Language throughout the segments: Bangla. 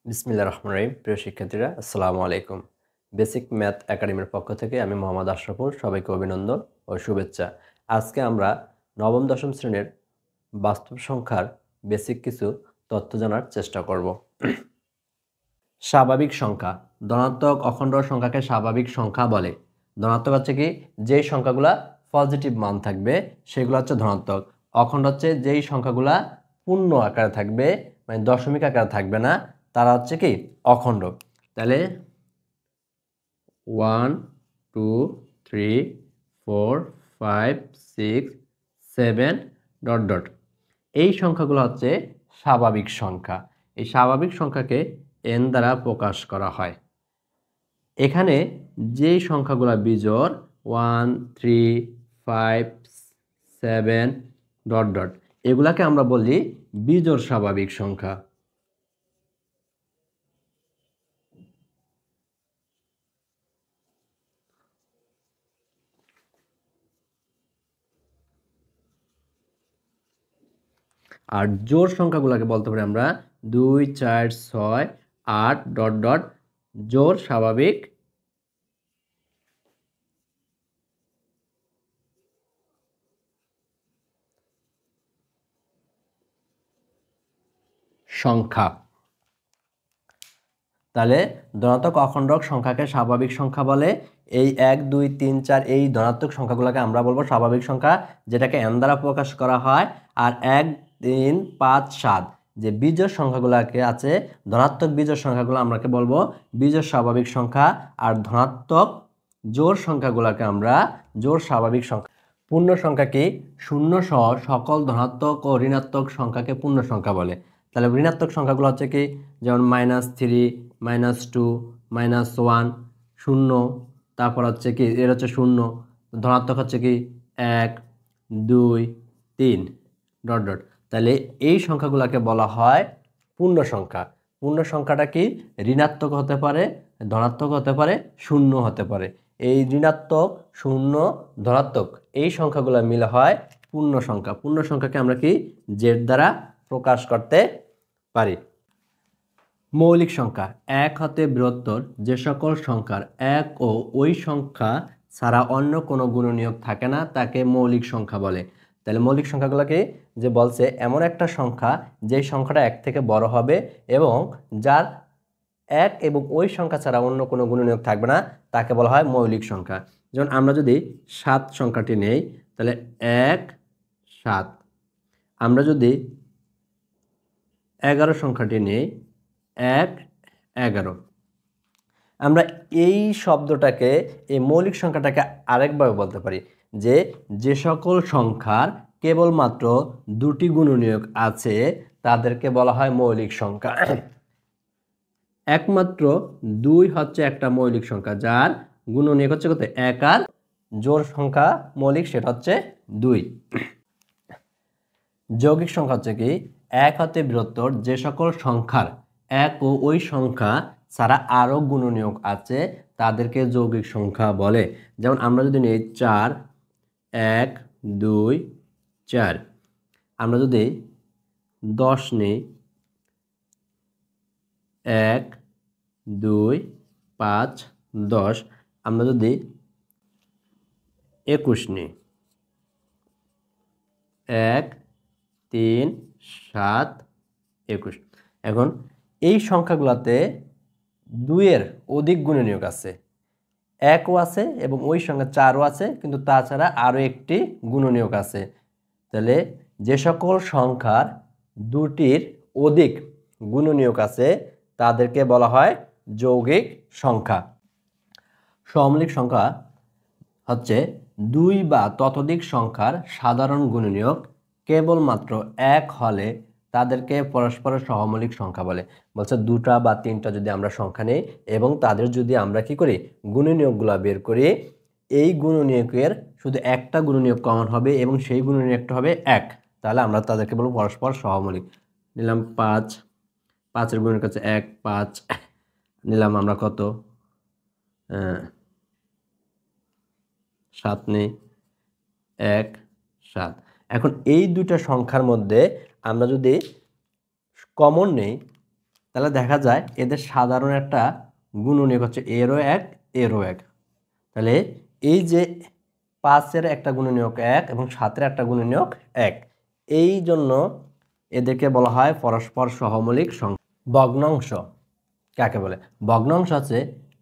বিসমিল্লাহির রহমানির রহিম। প্রিয় শিক্ষার্থীরা, আসসালামু আলাইকুম। বেসিক ম্যাথ একাডেমির পক্ষ থেকে আমি মোহাম্মদ আশরাফুল সবাইকে অভিনন্দন ও শুভেচ্ছা। আজকে আমরা নবম দশম শ্রেণীর বাস্তব সংখ্যার বেসিক কিছু তথ্য জানার চেষ্টা করব। স্বাভাবিক সংখ্যা, ধনাত্মক অখণ্ড সংখ্যাকে স্বাভাবিক সংখ্যা বলে। ধনাত্মক হচ্ছে কি, যেই সংখ্যাগুলা পজিটিভ মান থাকবে সেগুলো হচ্ছে ধনাত্মক। অখণ্ড হচ্ছে যেই সংখ্যাগুলা পূর্ণ আকারে থাকবে, মানে দশমিক আকারে থাকবে না, তারা হচ্ছে কি অখণ্ড। তাহলে 1 2 3 4 5 6 7 ডট ডট এই সংখ্যাগুলো হচ্ছে স্বাভাবিক সংখ্যা। এই স্বাভাবিক সংখ্যাকে n দ্বারা প্রকাশ করা হয়। এখানে যেই সংখ্যাগুলো বিজোড় 1 3 5 7 ডট ডট এগুলাকে আমরা বলি বিজোড় স্বাভাবিক সংখ্যা। আর জোড় সংখ্যাগুলোকে বলতে পারি আমরা 2 4 6 8 ডট ডট জোড় স্বাভাবিক সংখ্যা। তাহলে ধনাত্মক অখণ্ডক সংখ্যাকে স্বাভাবিক সংখ্যা বলে। এই 1 2 3 4 এই ধনাত্মক সংখ্যাগুলোকে আমরা বলবো স্বাভাবিক সংখ্যা, যেটাকে n দ্বারা প্রকাশ করা হয়। আর 1 3 5 7 যে বিজোড় সংখ্যাগুলোকে আছে, ধনাত্মক বিজোড় সংখ্যাগুলো আমরাকে বলবো বিজোড় স্বাভাবিক সংখ্যা। আর ধনাত্মক জোড় সংখ্যাগুলোকে আমরা জোড় স্বাভাবিক সংখ্যা। পূর্ণ সংখ্যা কি? শূন্য সহ সকল ধনাত্মক ও ঋণাত্মক সংখ্যাকে পূর্ণ সংখ্যা বলে। তাহলে ঋণাত্মক সংখ্যাগুলো হচ্ছে কি, যেমন -3 -2 -1 শূন্য, তারপর হচ্ছে কি এর হচ্ছে শূন্য। ধনাত্মক হচ্ছে কি 1 2 3 ডট ডট। তাহলে এই সংখ্যাগুলোকে বলা হয় পূর্ণ সংখ্যা। পূর্ণ সংখ্যাটা কি? ঋণাত্মক হতে পারে, ধনাত্মক হতে পারে, শূন্য হতে পারে। এই ঋণাত্মক, শূন্য, ধনাত্মক এই সংখ্যাগুলো মিলে হয় পূর্ণ সংখ্যা। পূর্ণ সংখ্যাকে আমরা কি জেড দ্বারা প্রকাশ করতে পারি। মৌলিক সংখ্যা, এক হতে বৃহত্তর যে সকল সংখ্যার এক ও ওই সংখ্যা ছাড়া অন্য কোনো গুণনীয়ক থাকে না তাকে মৌলিক সংখ্যা বলে। তাহলে মৌলিক সংখ্যাগুলোকে যে বলছে এমন একটা সংখ্যা যেই সংখ্যাটা এক থেকে বড় হবে এবং যার এক এবং ওই সংখ্যা ছাড়া অন্য কোনো গুণনীয়ক থাকবে না তাকে বলা হয় মৌলিক সংখ্যা। যেমন আমরা যদি 7 সংখ্যাটি নেই, তাহলে 1 7। আমরা যদি 11 সংখ্যাটি নেই, 1 11। আমরা এই শব্দটাকে, এই মৌলিক সংখ্যাটাকে আরেকভাবে বলতে পারি যে যে সকল সংখ্যার কেবলমাত্র দুটি গুণনীয়ক আছে তাদেরকে বলা হয় মৌলিক সংখ্যা। একমাত্র 2 হচ্ছে একটা মৌলিক সংখ্যা যার গুণনীয়ক হচ্ছে কত? 1 আর জোড় সংখ্যা মৌলিক সেটা হচ্ছে 2। যৌগিক সংখ্যা হচ্ছে কি, এক হতে বৃহত্তর যে সকল সংখ্যার এক ও ওই সংখ্যা ছাড়া আরও গুণনীয়ক আছে তাদেরকে যৌগিক সংখ্যা বলে। যেমন আমরা যদি নিই 4 1 2 4। আমরা যদি 10 নিই 1 2 5 10। আমরা যদি 21 নিই 1 3 7 21। এখন এই সংখ্যাগুলোতে 2 এর অধিক গুণনীয়ক আছে, 1ও আছে এবং ওই সংখ্যা 4ও আছে, কিন্তু তাছাড়া আরও একটি গুণনীয়ক আছে। তাহলে যে সকল সংখ্যার 2টির অধিক গুণনীয়ক আছে তাদেরকে বলা হয় যৌগিক সংখ্যা। সমলিক সংখ্যা হচ্ছে 2 বা ততোধিক সংখ্যার সাধারণ গুণনীয়ক কেবলমাত্র 1 হলে তাদেরকে পরস্পরের সহমৌলিক সংখ্যা বলে। বলছে 2টা বা 3টা যদি আমরা সংখ্যা নেই এবং তাদের যদি আমরা কি করি গুণনীয়কগুলো বের করি, এই গুণনীয়কের শুধু একটা গুণনীয়ক কমন হবে এবং সেই গুণনীয়কটা হবে 1, তাহলে আমরা তাদেরকে বলবো পরস্পর সহমৌলিক। নিলাম 5, 5-এর গুণনীয়ক হচ্ছে 1 5। নিলাম আমরা কত 7 নেই 1 7। এখন এই দুইটা সংখ্যার মধ্যে আমরা যদি কমন নেই তাহলে দেখা যায় এদের সাধারণ একটা গুণনীয়ক হচ্ছে এরও এক এরও এক। তাহলে এই যে 5-এর একটা গুণনীয়ক 1 এবং 7-এর একটা গুণনীয়ক 1, এই জন্য এদেরকে বলা হয় পরস্পর সহমৌলিক সংখ্যা। ভগ্নাংশ কাকে বলে? ভগ্নাংশ হচ্ছে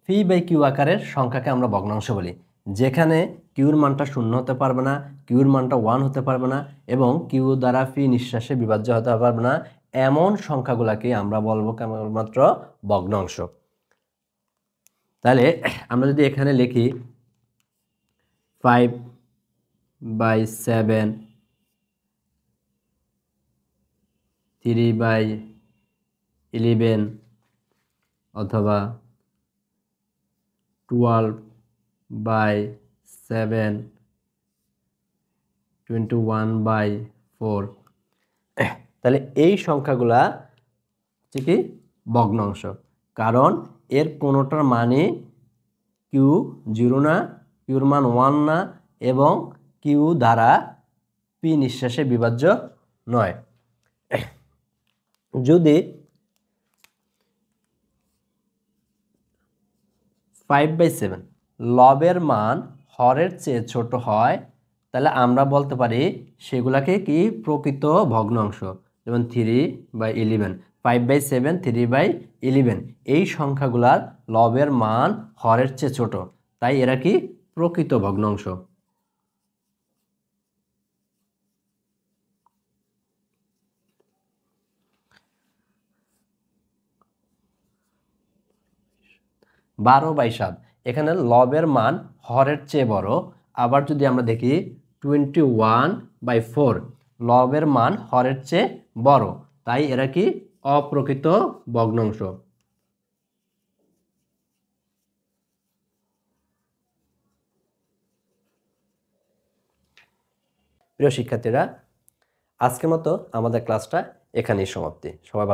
পি বাই কিউ আকারের সংখ্যাকে আমরা ভগ্নাংশ বলি, যেখানে কিউর মানটা 0 হতে পারবে না, কিউর মানটা 1 হতে পারবে না এবং কিউ দ্বারা পি নিঃশ্বাসে বিভাজ্য হতে পারবে না, এমন সংখ্যাগুলোকে আমরা বলবো কেবলমাত্র ভগ্নাংশ। তাহলে আমরা যদি এখানে লিখি 5/7, 3/11 অথবা 12/7, 21/4, তাহলে এই সংখ্যাগুলা হচ্ছে কি ভগ্নাংশ, কারণ এর কোনোটার মানে কিউ 0 না, কিউর মান 1 না এবং কিউ দ্বারা পি নিঃশ্বাসে বিভাজ্য নয়। যদি 5/7 লবের মান হরের চেয়ে ছোট হয়, তাহলে আমরা বলতে পারি সেগুলাকে কি প্রকৃত ভগ্নাংশ, যেমন 3/11, 5/7, 3/11, এই সংখ্যাগুলার লবের মান হরের চেয়ে ছোট, তাই এরা কি প্রকৃত ভগ্নাংশ। বারো বাই 7, এখানে লবের মান হরের চেয়ে বড়। আবার যদি আমরা দেখি 21/4, লবের মান হরের চেয়ে বড়, তাই এরা কি অপ্রকৃত ভগ্নাংশ। প্রিয় শিক্ষার্থীরা, আজকের মতো আমাদের ক্লাসটা এখানেই সমাপ্তি। সবাই